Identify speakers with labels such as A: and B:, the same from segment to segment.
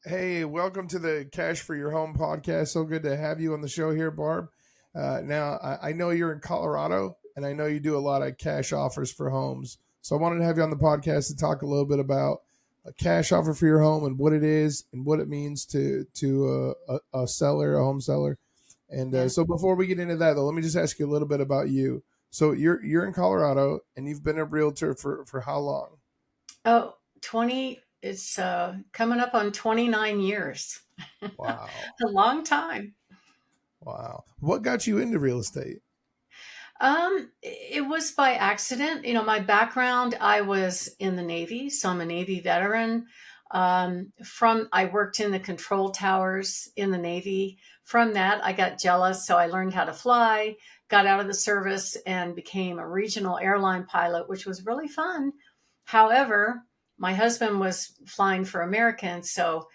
A: Hey, welcome to the Cash for Your Home podcast. So good to have you on the show here, Barb. Now, I know you're in Colorado, and I know you do a lot of cash offers for homes. So I wanted to have you on the podcast to talk a little bit about a cash offer for your home and what it is and what it means to a seller, a home seller. And
B: Yeah.
A: so before we get into that, though, let me just ask you a little bit about you. So you're in Colorado, and you've been a realtor for how long?
B: Oh, 20, it's coming up on 29 years. A
A: Wow,
B: long time.
A: wow. What got you into real estate?
B: It was by accident. My background, I was in the Navy, so I'm a Navy veteran. I worked in the control towers in the Navy. From that, I got jealous, so I learned how to fly, got out of the service, and became a regional airline pilot, which was really fun. However, my husband was flying for American, so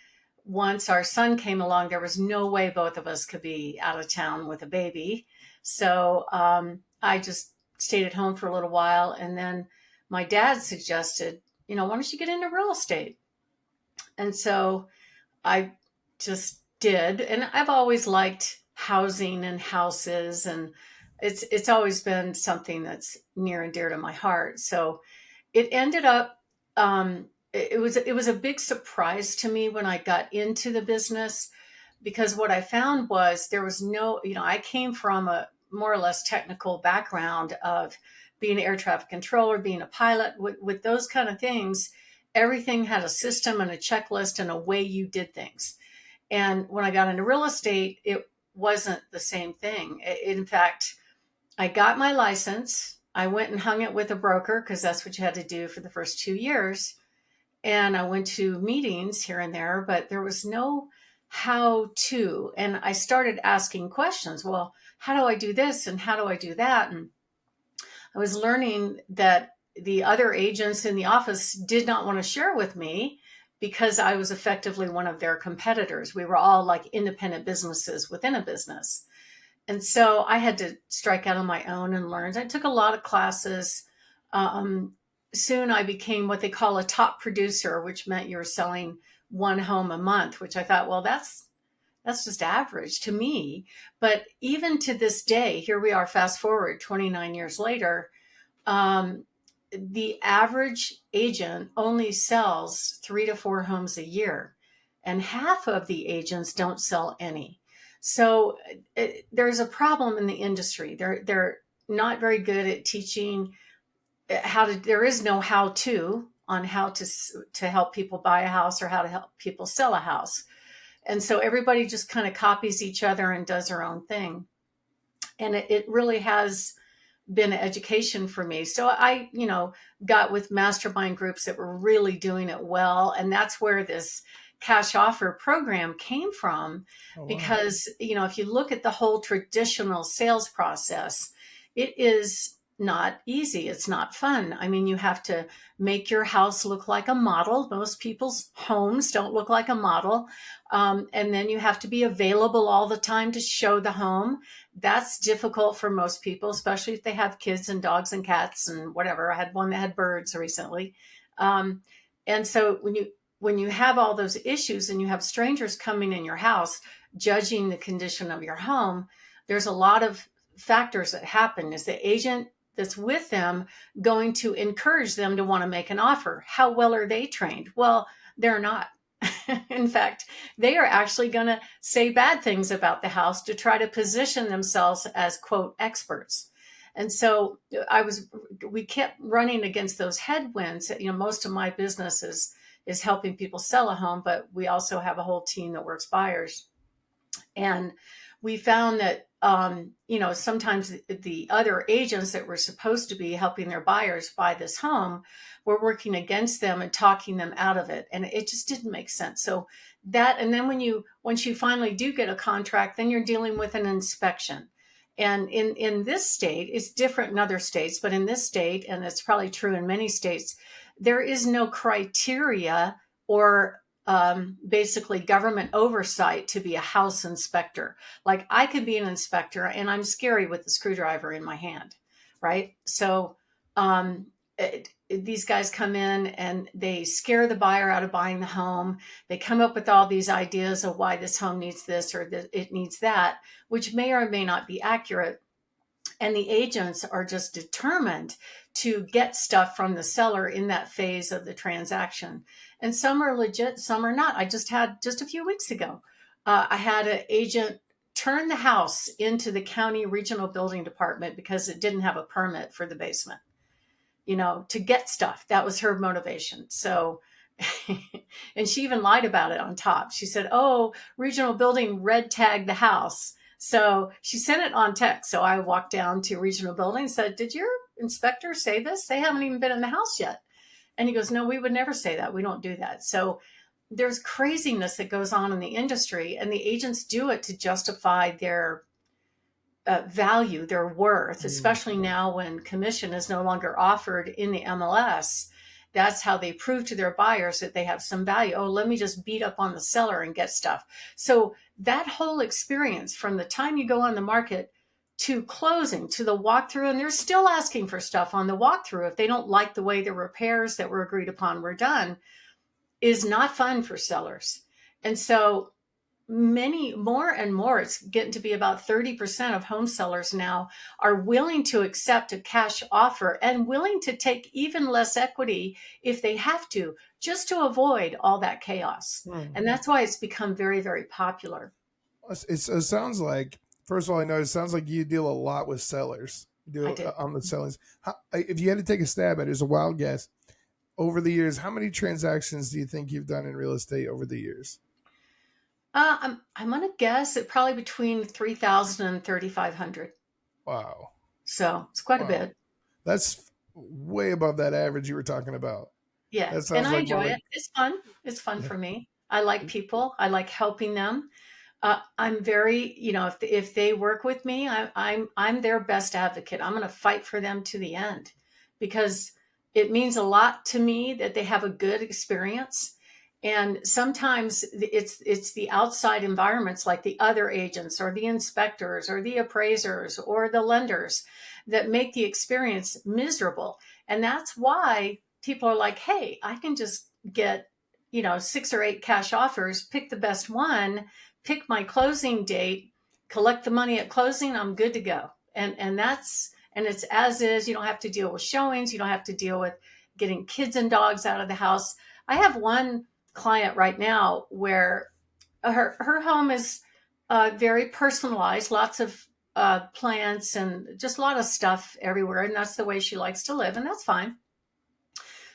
B: once our son came along, there was no way both of us could be out of town with a baby. So I just stayed at home for a little while. And then my dad suggested, why don't you get into real estate? And so I just did. And I've always liked housing and houses, and it's always been something that's near and dear to my heart. So it ended up it was a big surprise to me when I got into the business, because what I found was there was no, I came from a more or less technical background of being an air traffic controller, being a pilot, with those kind of things. Everything had a system and a checklist and a way you did things. And when I got into real estate, it wasn't the same thing. In fact, I got my license. I went and hung it with a broker because that's what you had to do for the first 2 years. And I went to meetings here and there, but there was no how to. And I started asking questions. Well, how do I do this? And how do I do that? And I was learning that the other agents in the office did not want to share with me because I was effectively one of their competitors. We were all like independent businesses within a business. And so I had to strike out on my own and learn. I took a lot of classes. Um, Soon I became what they call a top producer, which meant you were selling one home a month, which I thought, well, that's just average to me. But even to this day, here we are, fast forward 29 years later, um, the average agent only sells 3 to 4 homes a year, and half of the agents don't sell any. So there's a problem in the industry. They're not very good at teaching how to. There is no how to on how to help people buy a house or how to help people sell a house. And so everybody just kind of copies each other and does their own thing. And it really has been an education for me. So I, got with mastermind groups that were really doing it well. And that's where this cash offer program came from.
A: Oh, wow.
B: Because, if you look at the whole traditional sales process, it is not easy. It's not fun. I mean, you have to make your house look like a model. Most people's homes don't look like a model. And then you have to be available all the time to show the home. That's difficult for most people, especially if they have kids and dogs and cats and whatever. I had one that had birds recently. Um, and so when you have all those issues and you have strangers coming in your house judging the condition of your home, there's a lot of factors that happen. Is the agent that's with them going to encourage them to want to make an offer? How well are they trained? Well, they're not. In fact, they are actually going to say bad things about the house to try to position themselves as quote experts. And so we kept running against those headwinds. Most of my business is helping people sell a home, but we also have a whole team that works buyers. And we found that, sometimes the other agents that were supposed to be helping their buyers buy this home were working against them and talking them out of it. And it just didn't make sense. So and then once you finally do get a contract, then you're dealing with an inspection. And in this state, it's different in other states, but in this state, and it's probably true in many states, there is no criteria or basically government oversight to be a house inspector. Like I could be an inspector and I'm scary with the screwdriver in my hand, right? So these guys come in and they scare the buyer out of buying the home. They come up with all these ideas of why this home needs this or it needs that, which may or may not be accurate. And the agents are just determined to get stuff from the seller in that phase of the transaction. And some are legit, some are not. I just had just a few weeks ago, I had an agent turn the house into the county regional building department because it didn't have a permit for the basement, to get stuff. That was her motivation. So, and she even lied about it on top. She said, "Oh, regional building red tagged the house." So she sent it on text. So I walked down to regional building and said, "Did your inspector say this? They haven't even been in the house yet." And he goes, "No, we would never say that. We don't do that." So there's craziness that goes on in the industry, and the agents do it to justify their value, their worth, especially now when commission is no longer offered in the MLS. That's how they prove to their buyers that they have some value. Oh, let me just beat up on the seller and get stuff. So that whole experience from the time you go on the market to closing to the walkthrough, and they're still asking for stuff on the walkthrough if they don't like the way the repairs that were agreed upon were done, is not fun for sellers. And so many more and more, it's getting to be about 30% of home sellers now are willing to accept a cash offer and willing to take even less equity if they have to, just to avoid all that chaos. And that's why it's become very, very popular.
A: It sounds like, first of all, I know it sounds like you deal a lot with sellers. You
B: I
A: do
B: did.
A: on the sellers. If you had to take a stab at it, as a wild guess, over the years, how many transactions do you think you've done in real estate over the years?
B: I'm going to guess it probably between 3,000 and 3,500.
A: Wow.
B: So it's quite a
A: Wow.
B: bit.
A: That's way above that average you were talking about.
B: Yeah.
A: That
B: And
A: sounds
B: I
A: like more
B: enjoy
A: like,
B: it. It's fun. It's fun for me. I like people. I like helping them. I'm very, if they work with me, I'm their best advocate. I'm going to fight for them to the end because it means a lot to me that they have a good experience. And sometimes it's the outside environments like the other agents or the inspectors or the appraisers or the lenders that make the experience miserable. And that's why people are like, "Hey, I can just get, 6 or 8 cash offers, pick the best one, pick my closing date, collect the money at closing, I'm good to go." And it's as is. You don't have to deal with showings. You don't have to deal with getting kids and dogs out of the house. I have one client right now where her home is very personalized, lots of plants and just a lot of stuff everywhere. And that's the way she likes to live. And that's fine.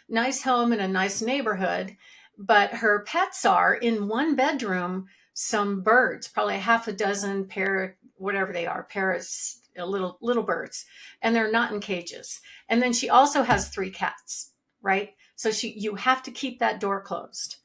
B: Nice home in a nice neighborhood. But her pets are in one bedroom, some birds, probably a half a dozen parrot, whatever they are, parrots, little birds, and they're not in cages. And then she also has 3 cats, right? So you have to keep that door closed.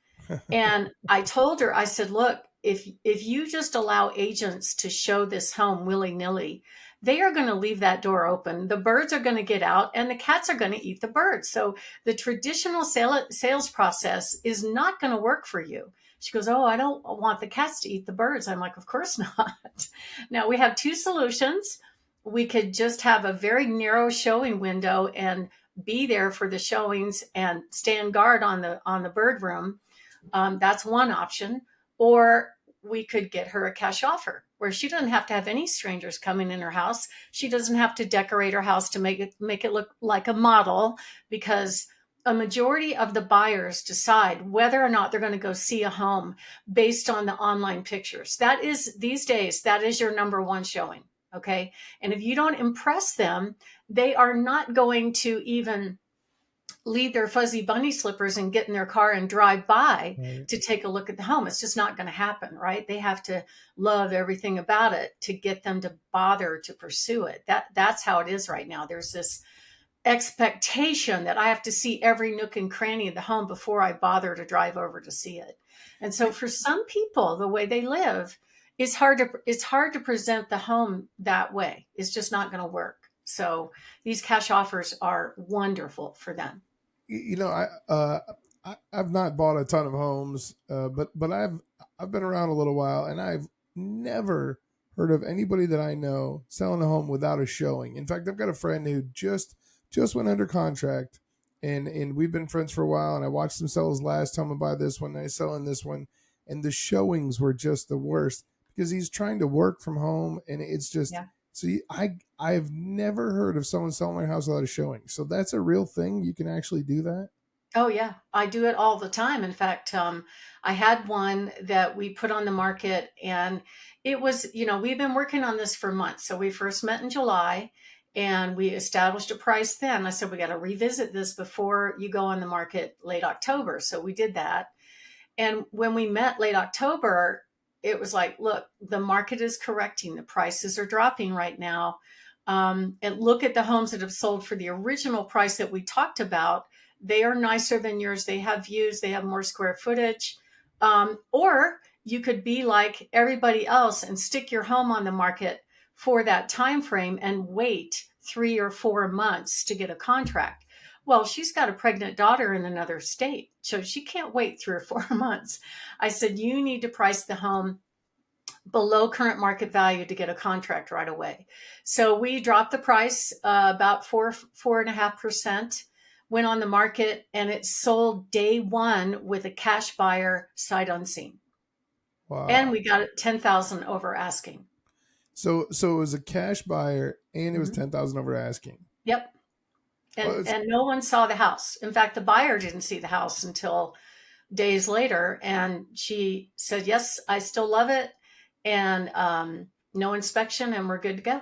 B: And I told her, I said, "Look, if you just allow agents to show this home willy-nilly, they are going to leave that door open. The birds are going to get out and the cats are going to eat the birds. So the traditional sales process is not going to work for you." She goes, "Oh, I don't want the cats to eat the birds." I'm like, "Of course not." Now we have 2 solutions. We could just have a very narrow showing window and be there for the showings and stand guard on the bird room. That's one option. Or we could get her a cash offer where she doesn't have to have any strangers coming in her house. She doesn't have to decorate her house to make it look like a model, because a majority of the buyers decide whether or not they're going to go see a home based on the online pictures. That is, these days, that is your number one showing. Okay. And if you don't impress them, they are not going to even leave their fuzzy bunny slippers and get in their car and drive by
A: right.
B: to take a look at the home. It's just not going to happen, right? They have to love everything about it to get them to bother to pursue it. That's how it is right now. There's this expectation that I have to see every nook and cranny of the home before I bother to drive over to see it. And so for some people, the way they live, it's hard to present the home that way. It's just not going to work. So these cash offers are wonderful for them.
A: I've not bought a ton of homes, but I've been around a little while, and I've never heard of anybody that I know selling a home without a showing. In fact, I've got a friend who just went under contract and we've been friends for a while, and I watched him sell his last home and buy this one, and I sell in this one, and the showings were just the worst because he's trying to work from home, and it's just
B: Yeah.
A: so I've never heard of someone selling their house without a showing. So that's a real thing. You can actually do that.
B: Oh yeah, I do it all the time. In fact, I had one that we put on the market, and it was, we've been working on this for months. So we first met in July, and we established a price then. I said we got to revisit this before you go on the market late October. So we did that. And when we met late October, it was like, look, the market is correcting. The prices are dropping right now. And look at the homes that have sold for the original price that we talked about. They are nicer than yours. They have views. They have more square footage. Or you could be like everybody else and stick your home on the market for that time frame and wait 3 or 4 months to get a contract. Well, she's got a pregnant daughter in another state, so she can't wait 3 or 4 months. I said, you need to price the home below current market value to get a contract right away. So we dropped the price about 4.5%, went on the market, and it sold day one with a cash buyer sight unseen. And
A: Wow.
B: we got it 10,000 over asking.
A: So it was a cash buyer, and it was
B: Mhm.
A: 10,000 over asking.
B: Yep.
A: Well,
B: And no one saw the house. In fact, the buyer didn't see the house until days later, and she said, yes, I still love it, and no inspection, and we're good to go.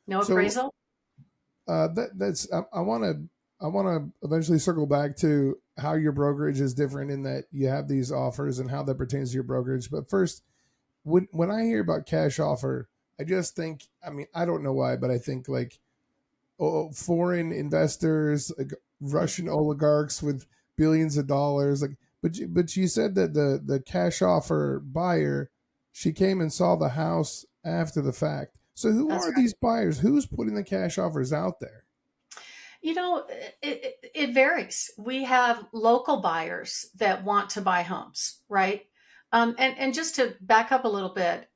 B: No
A: so
B: appraisal.
A: that's I want to eventually circle back to how your brokerage is different in that you have these offers and how that pertains to your brokerage. But first, when I hear about cash offer, I just think, I mean, I don't know why, but I think like, oh, foreign investors, like Russian oligarchs with billions of dollars. Like, but you said that the cash offer buyer, she came and saw the house after the fact. So who
B: That's
A: are
B: right.
A: these buyers? Who's putting the cash offers out there?
B: You know, it varies. We have local buyers that want to buy homes, right? And just to back up a little bit,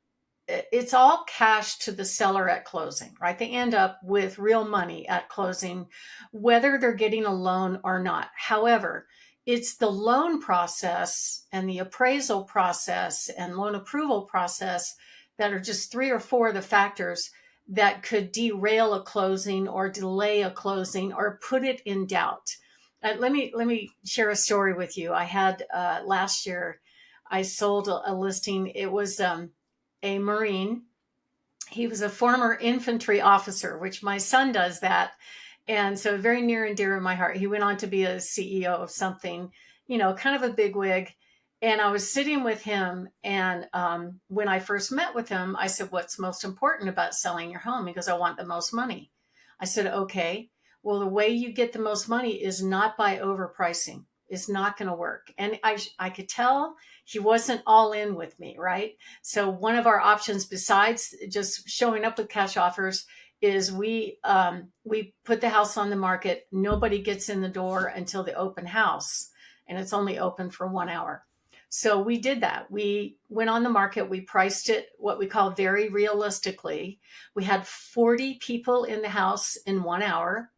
B: it's all cash to the seller at closing, right? They end up with real money at closing, whether they're getting a loan or not. However, it's the loan process and the appraisal process and loan approval process that are just 3 or 4 of the factors that could derail a closing or delay a closing or put it in doubt. Let me share a story with you. I had last year, I sold a listing. It was a Marine. He was a former infantry officer, which my son does that. And so very near and dear in my heart. He went on to be a CEO of something, kind of a bigwig. And I was sitting with him. And when I first met with him, I said, what's most important about selling your home? He goes, I want the most money. I said, okay, well, the way you get the most money is not by overpricing. It's not going to work. And I could tell he wasn't all in with me, right? So one of our options, besides just showing up with cash offers, is we put the house on the market. Nobody gets in the door until the open house, and it's only open for 1 hour. So we did that. We went on the market. We priced it what we call very realistically. We had 40 people in the house in 1 hour.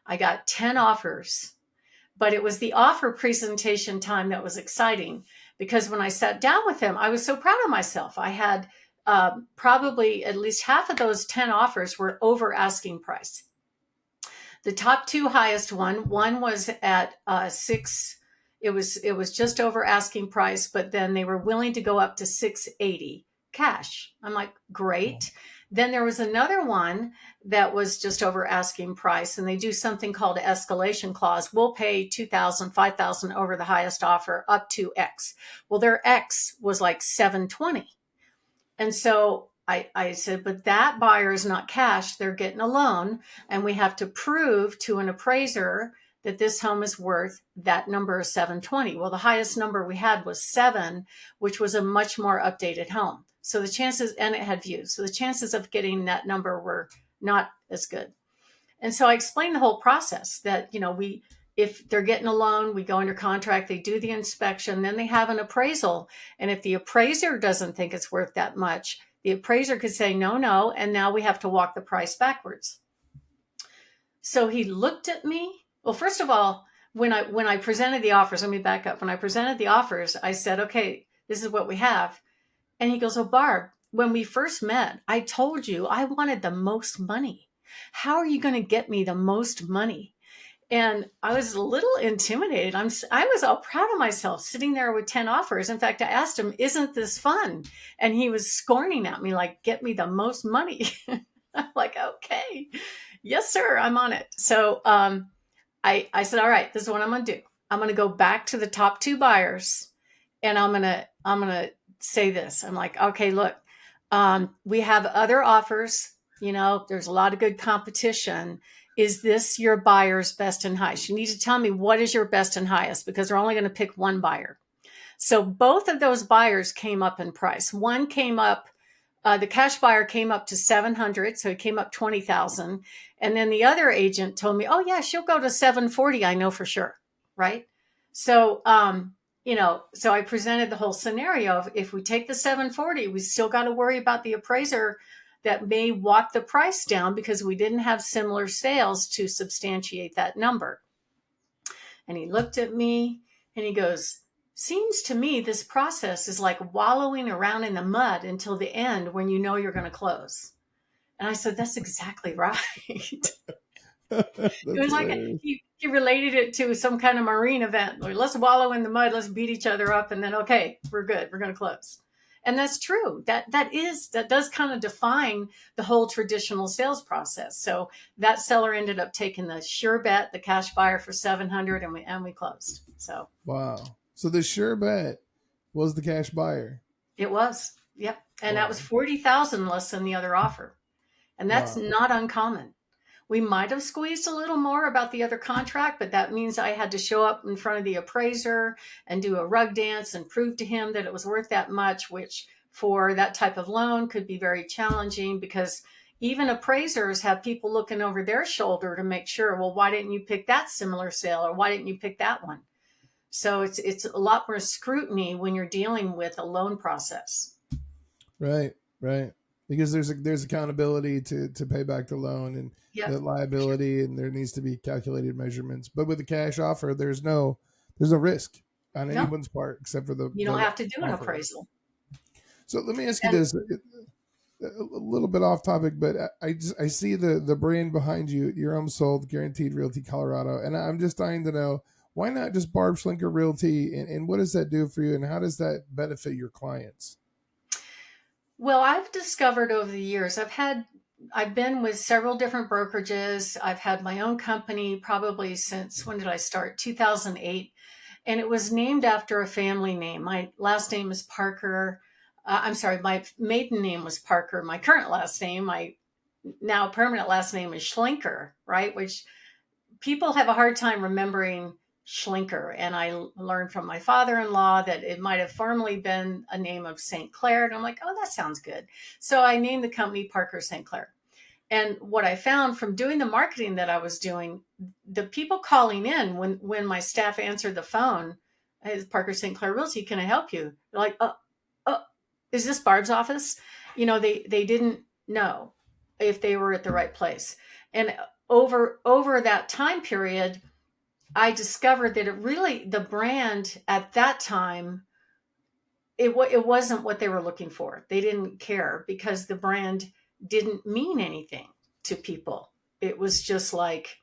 B: I got 10 offers, but it was the offer presentation time that was exciting because when I sat down with him, I was so proud of myself. I had probably at least half of those 10 offers were over asking price. The top two highest one was at six. It was just over asking price, but then they were willing to go up to 680 cash. I'm like, great. Then there was another one that was just over asking price, and they do something called an escalation clause. We'll pay 2,000, 5,000 over the highest offer up to X. Well, their X was like 720. And so I said, but that buyer is not cash. They're getting a loan. And we have to prove to an appraiser that this home is worth that number of 720. Well, the highest number we had was 7, which was a much more updated home. So the chances, and it had views. So the chances of getting that number were not as good. And so I explained the whole process that, if they're getting a loan, we go under contract, they do the inspection, then they have an appraisal. And if the appraiser doesn't think it's worth that much, the appraiser could say, no, and now we have to walk the price backwards. So he looked at me Well, first of all, when I presented the offers, let me back up. When I presented the offers, I said, okay, this is what we have. And he goes, oh, Barb, when we first met, I told you I wanted the most money. How are you going to get me the most money? And I was a little intimidated. I was all proud of myself sitting there with 10 offers. In fact, I asked him, isn't this fun? And he was scorning at me like, get me the most money. I'm like, okay, yes, sir, I'm on it. So I said, all right, this is what I'm going to do. I'm going to go back to the top two buyers and I'm going to say this. I'm like, okay, look, we have other offers. You know, there's a lot of good competition. Is this your buyer's best and highest? You need to tell me what is your best and highest because they're only going to pick one buyer. So both of those buyers came up in price. One came up, the cash buyer came up to 700, so it came up 20,000. And then the other agent told me, "Oh yeah, she'll go to 740. I know for sure." Right? So, so I presented the whole scenario of if we take the 740, we still got to worry about the appraiser that may walk the price down because we didn't have similar sales to substantiate that number. And he looked at me and he goes, seems to me this process is like wallowing around in the mud until the end when you know you're going to close. And I said, that's exactly right. It
A: That's
B: was like
A: hilarious.
B: he related it to some kind of marine event. Like, let's wallow in the mud, let's beat each other up, and then okay, we're good. We're going to close. And that's true. That does kind of define the whole traditional sales process. So that seller ended up taking the sure bet, the cash buyer for 700, and we closed. So
A: Wow. So the sure bet was the cash buyer.
B: it was, yep, and that was
A: Wow.
B: 40,000 less than the other offer, and that's
A: Wow.
B: not uncommon. We might have squeezed a little more about the other contract, but that means I had to show up in front of the appraiser and do a rug dance and prove to him that it was worth that much, which for that type of loan could be very challenging because even appraisers have people looking over their shoulder to make sure, well, why didn't you pick that similar sale or why didn't you pick that one? So it's a lot more scrutiny when you're dealing with a loan process.
A: Right. Right. Because there's accountability to pay back the loan and
B: Yep.
A: the liability, and there needs to be calculated measurements. But with the cash offer, there's no risk on
B: No,
A: anyone's part except for
B: you don't
A: the
B: have to do an
A: offer.
B: appraisal.
A: So let me ask you
B: And
A: this: a little bit off topic, but I see the brand behind you, your home sold, Guaranteed Realty Colorado, and I'm just dying to know why not just Barb Schlinker Realty, and what does that do for you, and how does that benefit your clients?
B: well, I've discovered over the years, I've been with several different brokerages. I've had my own company probably since when did I start? 2008. And it was named after a family name. My last name is Parker. I'm sorry, my maiden name was Parker. My current last name, my now permanent last name is Schlinker, right? Which people have a hard time remembering Schlinker. And I learned from my father-in-law that it might have formerly been a name of St. Clair. And I'm like, oh, that sounds good. So I named the company Parker St. Clair. And what I found from doing the marketing that I was doing, the people calling in when my staff answered the phone, hey, Parker St. Clair Realty, can I help you? They're like, oh, is this Barb's office? They didn't know if they were at the right place. And over that time period, I discovered that the brand at that time, it wasn't what they were looking for. They didn't care because the brand didn't mean anything to people. It was just like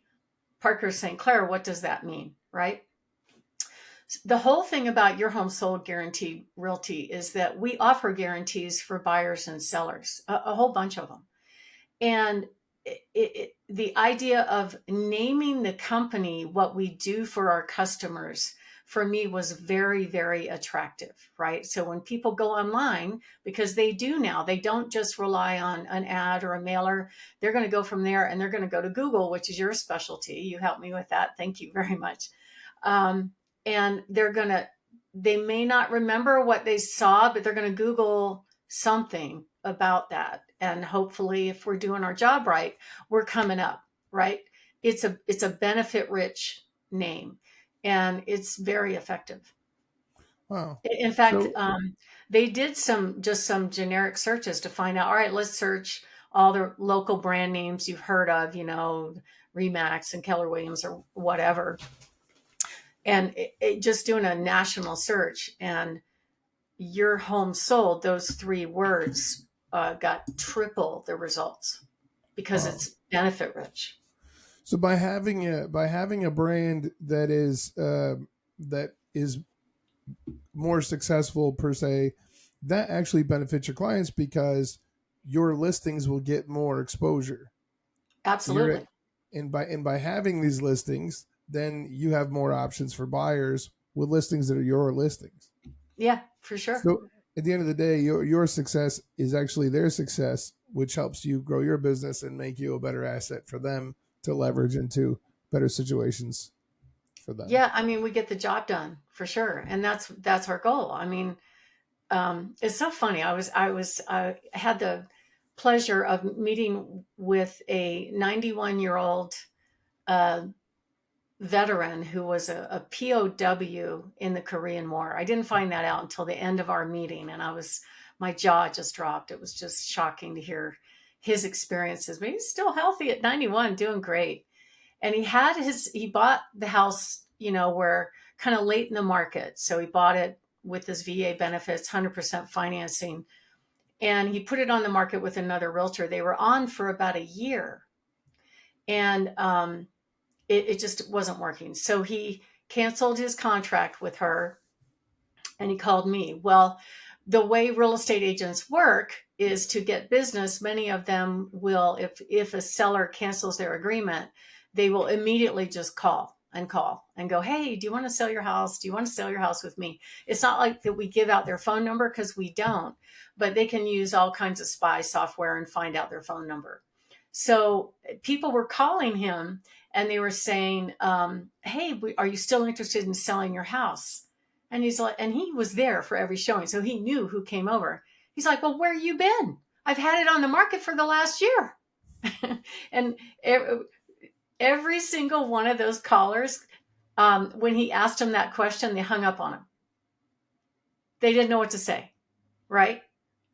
B: Parker St. Clair. What does that mean? Right. The whole thing about your home sold guaranteed realty is that we offer guarantees for buyers and sellers, a whole bunch of them. And the idea of naming the company what we do for our customers for me was very, very attractive, right? So when people go online, because they do now, they don't just rely on an ad or a mailer. They're going to go from there and they're going to go to Google, which is your specialty. You helped me with that. Thank you very much. Um, and they may not remember what they saw, but they're going to Google something about that. And hopefully, if we're doing our job right, we're coming up, right? It's a benefit rich name and it's very effective.
A: Wow.
B: In fact,
A: So
B: they did some generic searches to find out, all right, let's search all the local brand names you've heard of, Remax and Keller Williams or whatever. And just doing a national search, and your home sold, those 3 words got triple the results because
A: Wow.
B: it's benefit rich.
A: So by having a brand that is more successful per se, that actually benefits your clients because your listings will get more exposure. You're
B: Absolutely.
A: and by having these listings, then you have more options for buyers with listings that are your listings.
B: Yeah, for sure.
A: So at the end of the day, your success is actually their success, which helps you grow your business and make you a better asset for them to leverage into better situations for them.
B: Yeah, I mean, we get the job done for sure, and that's our goal. I mean, it's so funny. I had the pleasure of meeting with a 91-year-old veteran who was a POW in the Korean War. I didn't find that out until the end of our meeting, and my jaw just dropped. It was just shocking to hear his experiences. But he's still healthy at 91, doing great. And he bought the house, where kind of late in the market. So he bought it with his VA benefits, 100% financing. And he put it on the market with another realtor. They were on for about a year. And it just wasn't working. So he canceled his contract with her and he called me. Well, the way real estate agents work is to get business. Many of them will, if a seller cancels their agreement, they will immediately just call and go, hey, do you want to sell your house? Do you want to sell your house with me? It's not like that we give out their phone number, because we don't, but they can use all kinds of spy software and find out their phone number. So people were calling him and they were saying, hey, are you still interested in selling your house? And he's like, and he was there for every showing, so he knew who came over. He's like, well, where you been? I've had it on the market for the last year. And every single one of those callers, when he asked them that question, they hung up on him. They didn't know what to say, right?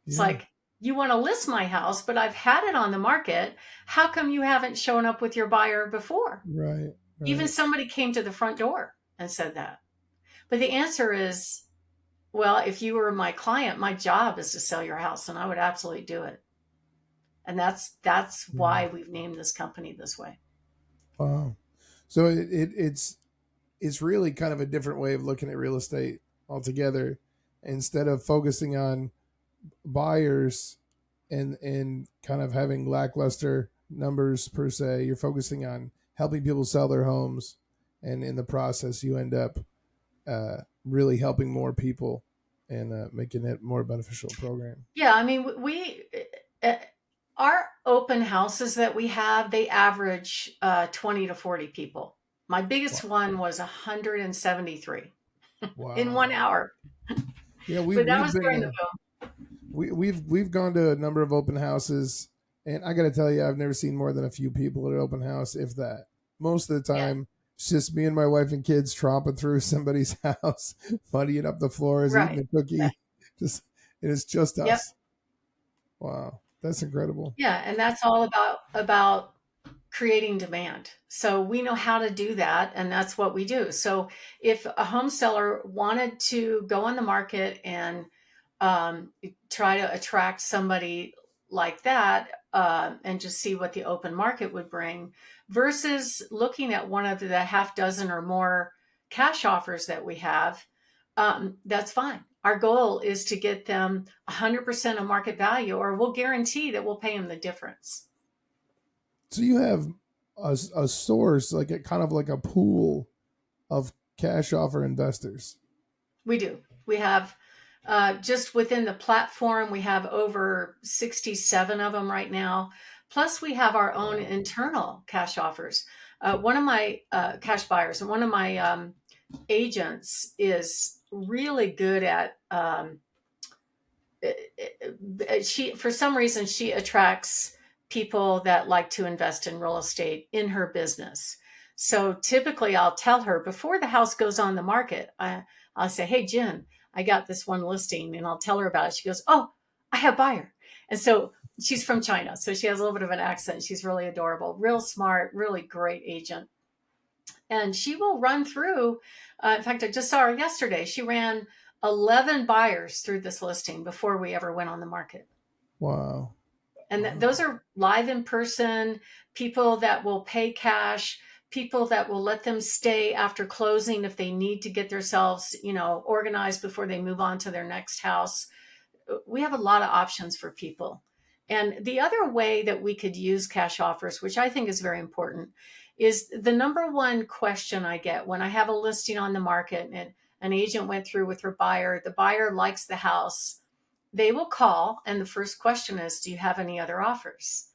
B: It's like, you want to list my house, but I've had it on the market. How come you haven't shown up with your buyer before?
A: Right.
B: Even somebody came to the front door and said that. But the answer is, well, if you were my client, my job is to sell your house, and I would absolutely do it. And that's why we've named this company this way.
A: Wow. So it's really kind of a different way of looking at real estate altogether. Instead of focusing on buyers and kind of having lackluster numbers per se, you're focusing on helping people sell their homes, and in the process, you end up really helping more people and making it more beneficial program.
B: Yeah, I mean, our open houses that we have, they average 20 to 40 people. My biggest one was 173 in 1 hour.
A: Yeah,
B: but that was during the boom.
A: We've gone to a number of open houses, and I got to tell you, I've never seen more than a few people at an open house, if that. Most of the time, it's just me and my wife and kids tromping through somebody's house, muddying up the floors, eating a cookie. Yeah. It's just us. Yep. Wow, that's incredible.
B: Yeah, and that's all about creating demand. So we know how to do that, and that's what we do. So if a home seller wanted to go on the market and try to attract somebody like that, and just see what the open market would bring, versus looking at one of the half dozen or more cash offers that we have, that's fine. Our goal is to get them 100% of market value, or we'll guarantee that we'll pay them the difference.
A: So you have a source, like a kind of like a pool of cash offer investors.
B: We do. We have just within the platform, we have over 67 of them right now. Plus, we have our own internal cash offers. One of my cash buyers and one of my agents is really good at. She, for some reason, she attracts people that like to invest in real estate in her business. So typically, I'll tell her before the house goes on the market. I'll say, "Hey, Jen, I got this one listing," and I'll tell her about it. She goes, "Oh, I have a buyer." And so she's from China, so she has a little bit of an accent. She's really adorable, real smart, really great agent. And she will run through, in fact, I just saw her yesterday. She ran 11 buyers through this listing before we ever went on the market.
A: Wow.
B: And
A: Wow.
B: those are live in person, people that will pay cash, people that will let them stay after closing if they need to get themselves, organized before they move on to their next house. We have a lot of options for people. And the other way that we could use cash offers, which I think is very important, is the number one question I get when I have a listing on the market and an agent went through with her buyer, the buyer likes the house, they will call. And the first question is, do you have any other offers?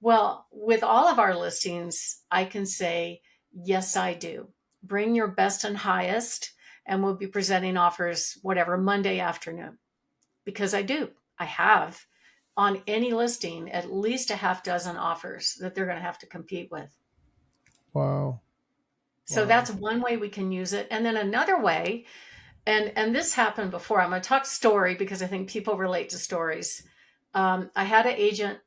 B: Well, with all of our listings, I can say, yes, I do. Bring your best and highest, and we'll be presenting offers, whatever, Monday afternoon. Because I do. I have on any listing at least a half dozen offers that they're going to have to compete with.
A: Wow.
B: So
A: Wow.
B: that's one way we can use it. And then another way, and this happened before. I'm going to talk story because I think people relate to stories. I had an agent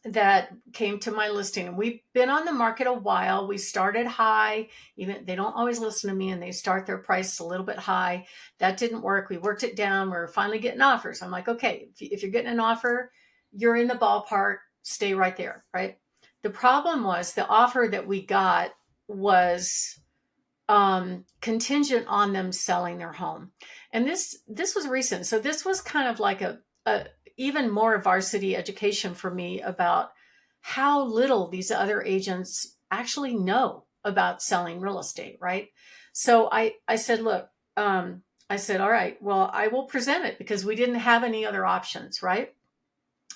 B: that came to my listing, and we've been on the market a while. We started high. Even they don't always listen to me, and they start their price a little bit high. That didn't work. We worked it down. We're finally getting offers. I'm like, okay, if you're getting an offer, you're in the ballpark. Stay right there, right? The problem was the offer that we got was contingent on them selling their home, and this was recent. So this was kind of like a even more varsity education for me about how little these other agents actually know about selling real estate, right? So I said, look, I said, all right, well, I will present it because we didn't have any other options, right?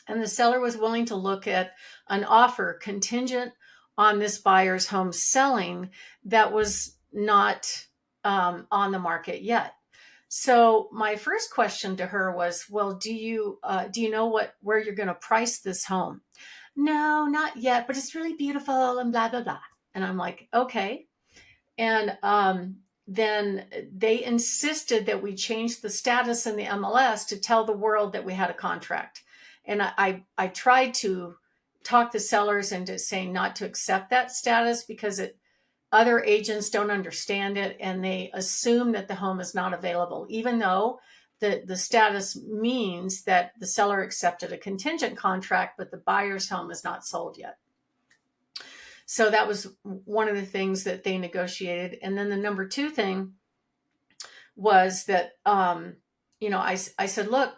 B: And the seller was willing to look at an offer contingent on this buyer's home selling that was not on the market yet. So my first question to her was, well, do you know where you're going to price this home? No, not yet, but it's really beautiful and blah, blah, blah. And I'm like, okay. And then they insisted that we change the status in the MLS to tell the world that we had a contract. And I tried to talk the sellers into saying not to accept that status because other agents don't understand it and they assume that the home is not available, even though the status means that the seller accepted a contingent contract, but the buyer's home is not sold yet. So that was one of the things that they negotiated. And then the number two thing was that, I said, look,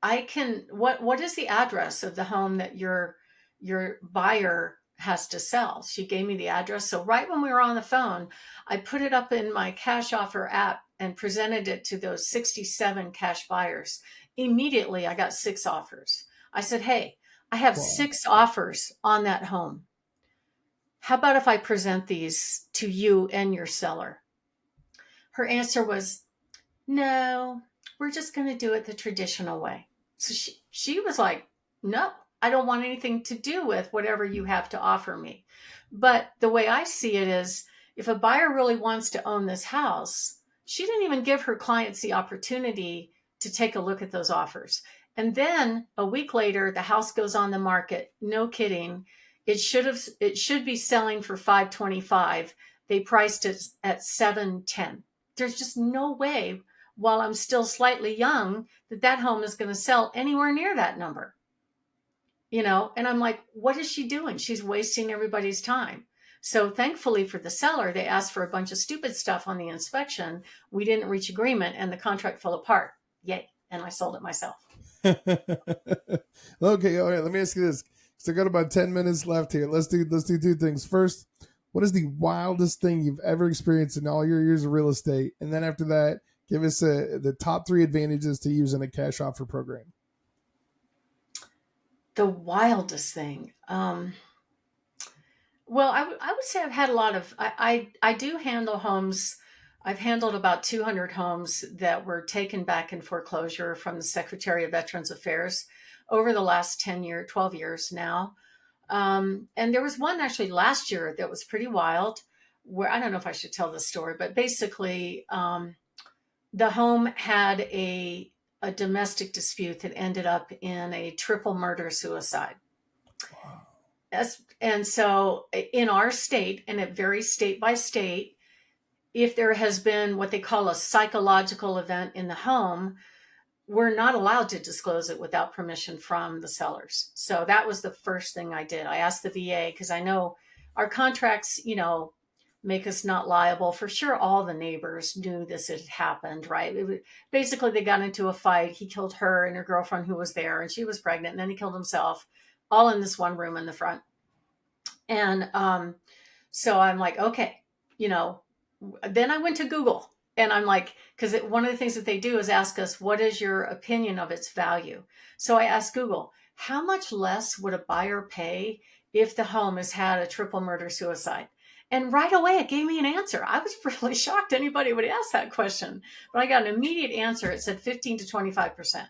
B: what is the address of the home that your buyer has to sell? She gave me the address. So right when we were on the phone, I put it up in my cash offer app and presented it to those 67 cash buyers. Immediately, I got 6 offers. I said, hey, I have 6 offers on that home. How about if I present these to you and your seller? Her answer was, no, we're just going to do it the traditional way. So she was like, no, I don't want anything to do with whatever you have to offer me. But the way I see it is, if a buyer really wants to own this house, she didn't even give her clients the opportunity to take a look at those offers. And then a week later, the house goes on the market. No kidding. It should be selling for $525. They priced it at $710. There's just no way, while I'm still slightly young, that home is going to sell anywhere near that number. And I'm like, what is she doing? She's wasting everybody's time. So thankfully for the seller, they asked for a bunch of stupid stuff on the inspection. We didn't reach agreement and the contract fell apart. Yay. And I sold it myself.
A: Okay. All right. Let me ask you this. So I got about 10 minutes left here. Let's do 2 things. First, what is the wildest thing you've ever experienced in all your years of real estate? And then after that, give us the top 3 advantages to using a cash offer program.
B: The wildest thing. Well, I would say I've had a lot of, I do handle homes. I've handled about 200 homes that were taken back in foreclosure from the Secretary of Veterans Affairs over the last 12 years now. And there was one actually last year that was pretty wild, where I don't know if I should tell this story, but basically the home had a domestic dispute that ended up in a triple murder suicide.
A: Wow.
B: And so in our state, and it varies state by state, if there has been what they call a psychological event in the home, we're not allowed to disclose it without permission from the sellers. So that was the first thing I did. I asked the VA because I know our contracts, make us not liable. For sure, all the neighbors knew this had happened, right? Basically, they got into a fight. He killed her and her girlfriend who was there, and she was pregnant, and then he killed himself, all in this one room in the front. And so I'm like, okay, then I went to Google and I'm like, because one of the things that they do is ask us, what is your opinion of its value? So I asked Google, how much less would a buyer pay if the home has had a triple murder suicide? And right away, it gave me an answer. I was really shocked anybody would ask that question, but I got an immediate answer. It said 15 to 25%.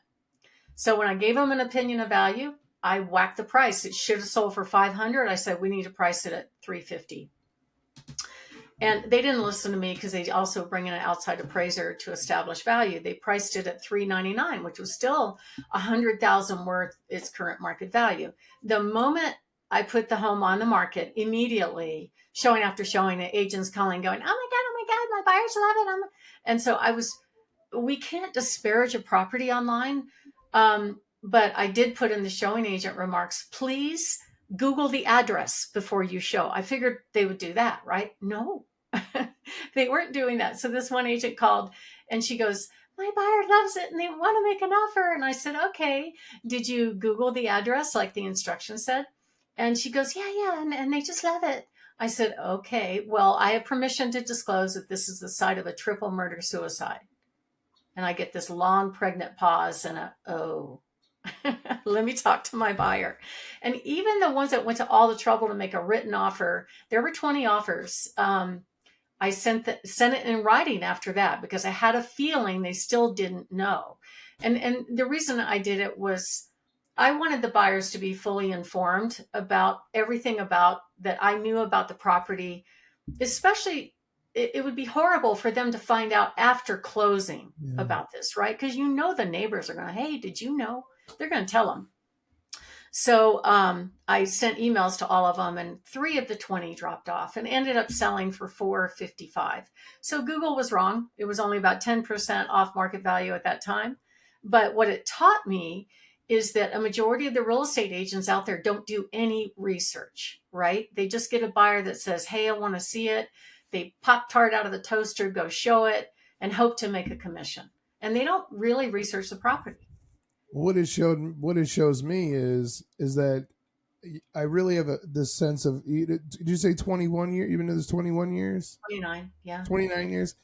B: So when I gave them an opinion of value, I whacked the price. It should have sold for 500. I said, we need to price it at 350. And they didn't listen to me because they also bring in an outside appraiser to establish value. They priced it at $399, which was still $100,000 worth its current market value. The moment I put the home on the market, immediately showing after showing, the agents calling, going, oh my God, my buyers love it. And so we can't disparage a property online. But I did put in the showing agent remarks, please Google the address before you show. I figured they would do that, right? No, they weren't doing that. So this one agent called and she goes, my buyer loves it and they want to make an offer. And I said, okay, did you Google the address like the instructions said? And she goes, yeah. And they just love it. I said, okay, well, I have permission to disclose that this is the site of a triple murder suicide. And I get this long pregnant pause and let me talk to my buyer. And even the ones that went to all the trouble to make a written offer, there were 20 offers. I sent it in writing after that because I had a feeling they still didn't know. And the reason I did it was I wanted the buyers to be fully informed about everything about that I knew about the property, especially it would be horrible for them to find out after closing about this, right? Because the neighbors are going, hey, did you know? They're going to tell them. So I sent emails to all of them, and 3 of the 20 dropped off and ended up selling for $455. So Google was wrong. It was only about 10% off market value at that time. But what it taught me is that a majority of the real estate agents out there don't do any research, right? They just get a buyer that says, hey, I want to see it. They pop tart out of the toaster, go show it, and hope to make a commission. And they don't really research the property.
A: What it shows me is that I really have this sense of. Did you say 21 years? Even though there's 21 years.
B: 29, yeah.
A: 29 years.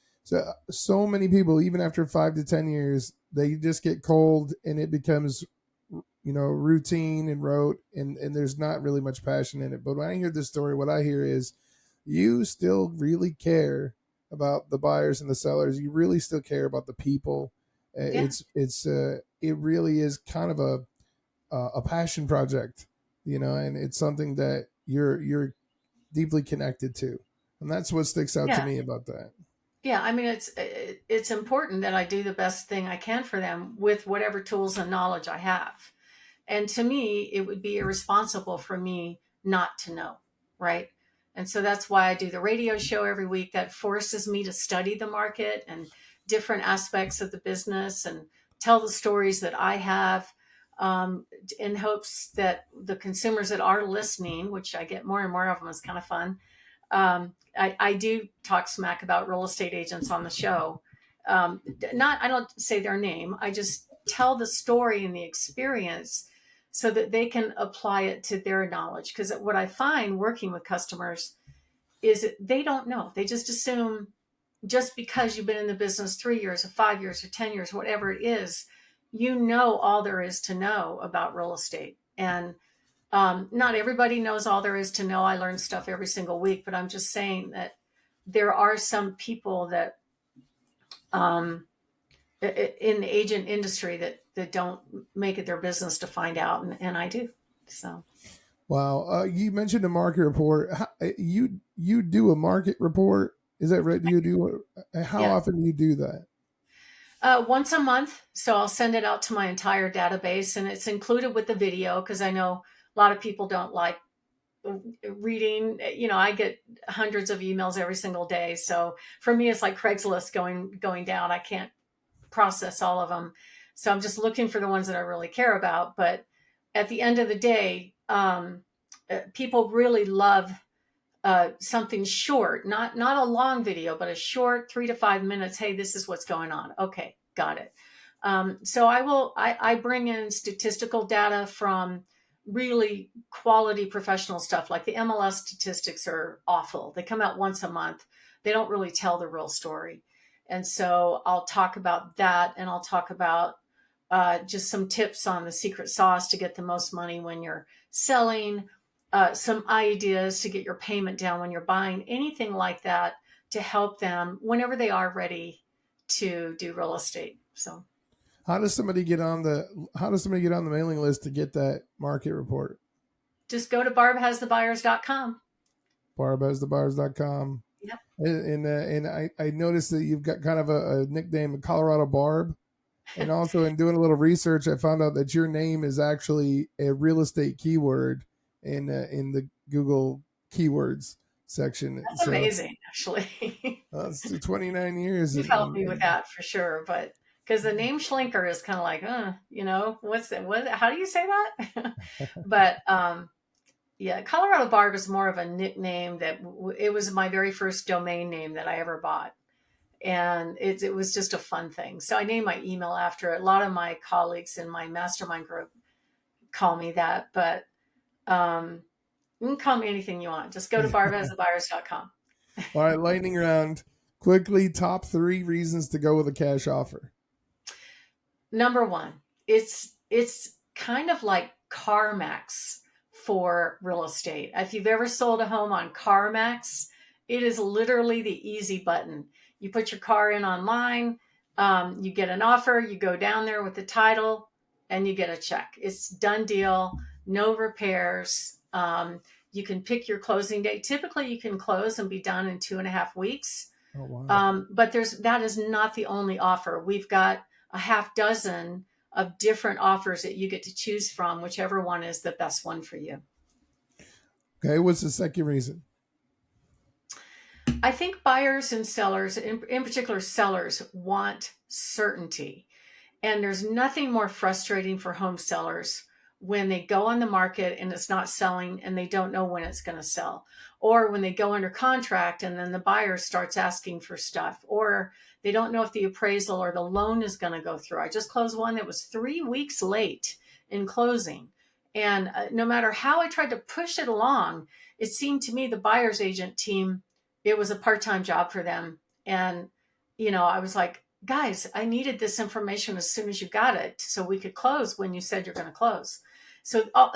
A: So many people, even after 5 to 10 years, they just get cold and it becomes, routine and rote, and there's not really much passion in it. But when I hear this story, what I hear is, you still really care about the buyers and the sellers. You really still care about the people. Yeah. It really is kind of a passion project, and it's something that you're deeply connected to, and that's what sticks out to me about that.
B: Yeah, I mean, it's important that I do the best thing I can for them with whatever tools and knowledge I have. And to me, it would be irresponsible for me not to know, right? And so that's why I do the radio show every week. That forces me to study the market and different aspects of the business and tell the stories that I have, in hopes that the consumers that are listening, which I get more and more of them, is kind of fun. I do talk smack about real estate agents on the show. I don't say their name. I just tell the story and the experience so that they can apply it to their knowledge. Because what I find working with customers is they don't know. They just assume just because you've been in the business 3 years or 5 years or 10 years, whatever it is, all there is to know about real estate. And not everybody knows all there is to know. I learn stuff every single week, but I'm just saying that there are some people that in the agent industry that don't make it their business to find out, and I do. So,
A: wow, you mentioned a market report. You do a market report? Is that right? Do you do? How often do you do that?
B: Once a month. So I'll send it out to my entire database, and it's included with the video because I know a lot of people don't like reading. I get hundreds of emails every single day. So for me, it's like Craigslist going down. I can't process all of them. So I'm just looking for the ones that I really care about. But at the end of the day, people really love something short, not a long video, but a short 3 to 5 minutes. Hey, this is what's going on. Okay, got it. So I bring in statistical data from really quality professional stuff. Like the MLS statistics are awful. They come out once a month. They don't really tell the real story. And so I'll talk about that, and I'll talk about just some tips on the secret sauce to get the most money when you're selling, some ideas to get your payment down when you're buying, anything like that to help them whenever they are ready to do real estate. So
A: How does somebody get on the mailing list to get that market report?
B: just go to barbhasthebuyers.com.
A: Barbhasthebuyers.com.
B: Yep.
A: And I noticed that you've got kind of a nickname, Colorado Barb. And also in doing a little research, I found out that your name is actually a real estate keyword in the Google keywords section.
B: That's amazing, actually.
A: It's 29 years.
B: You've helped me with that for sure. But because the name Schlinker is kind of like, what's that? How do you say that? But yeah, Colorado Barb is more of a nickname that it was my very first domain name that I ever bought. And it was just a fun thing. So I named my email after it. A lot of my colleagues in my mastermind group call me that, but you can call me anything you want. Just go to barbhasthebuyers.com.
A: All right, lightning round. Quickly, top 3 reasons to go with a cash offer.
B: Number one, it's kind of like CarMax for real estate. If you've ever sold a home on CarMax, it is literally the easy button. You put your car in online, you get an offer, you go down there with the title, and you get a check. It's done deal, no repairs. You can pick your closing date. Typically, you can close and be done in 2.5 weeks.
A: Oh, wow.
B: But that is not the only offer. We've got a half dozen of different offers that you get to choose from, whichever one is the best one for you.
A: Okay, what's the second reason?
B: I think buyers and sellers, in particular sellers, want certainty. And there's nothing more frustrating for home sellers when they go on the market and it's not selling and they don't know when it's going to sell. Or when they go under contract and then the buyer starts asking for stuff. Or they don't know if the appraisal or the loan is going to go through. I just closed one that was 3 weeks late in closing. And no matter how I tried to push it along, it seemed to me the buyer's agent team, it was a part-time job for them. And, I was like, guys, I needed this information as soon as you got it so we could close when you said you're going to close. So all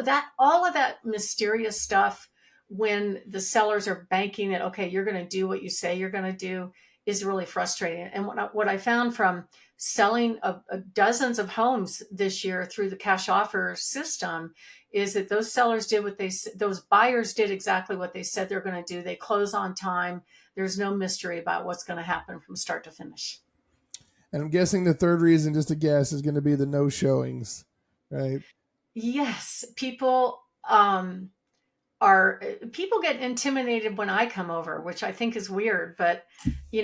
B: of that mysterious stuff, when the sellers are banking that, okay, you're going to do what you say you're going to do, is really frustrating. And what I found from selling dozens of homes this year through the cash offer system is that those sellers did those buyers did exactly what they said they're going to do. They close on time. There's no mystery about what's going to happen from start to finish.
A: And I'm guessing the third reason, just a guess, is going to be the no showings, right?
B: Yes, people get intimidated when I come over, which I think is weird, but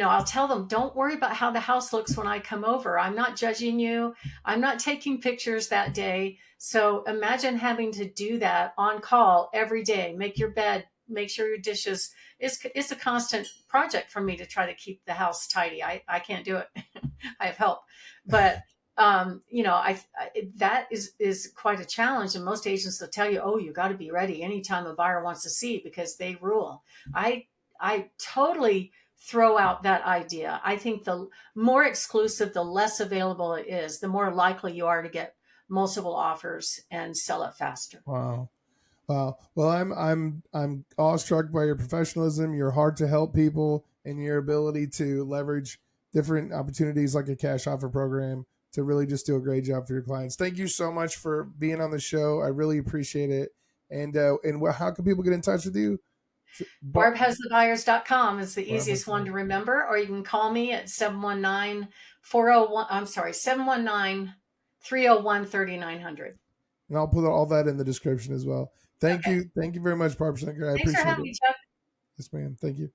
B: I'll tell them, don't worry about how the house looks when I come over. I'm not judging you. I'm not taking pictures that day. So imagine having to do that on call every day, make your bed, make sure your dishes. It's a constant project for me to try to keep the house tidy. I can't do it. I have help, but that is quite a challenge. And most agents will tell you, oh, you got to be ready anytime a buyer wants to see because they rule. I totally throw out that idea. I think the more exclusive, the less available it is, the more likely you are to get multiple offers and sell it faster.
A: Wow. Well, I'm awestruck by your professionalism, your heart to help people, and your ability to leverage different opportunities like a cash offer program to really just do a great job for your clients. Thank you so much for being on the show. I really appreciate it. And how can people get in touch with you?
B: BarbHasTheBuyers.com is the
A: Barb has
B: easiest
A: the
B: one
A: buyers.
B: to remember, or you can call me at 719-401, I'm sorry, 719-301-3900.
A: And I'll put all that in the description as well. Thank
B: Okay.
A: you. Thank you very much, Barb Schlinker. I
B: Thanks for
A: appreciate
B: having
A: it.
B: me, Chuck.
A: Yes, ma'am. Thank you.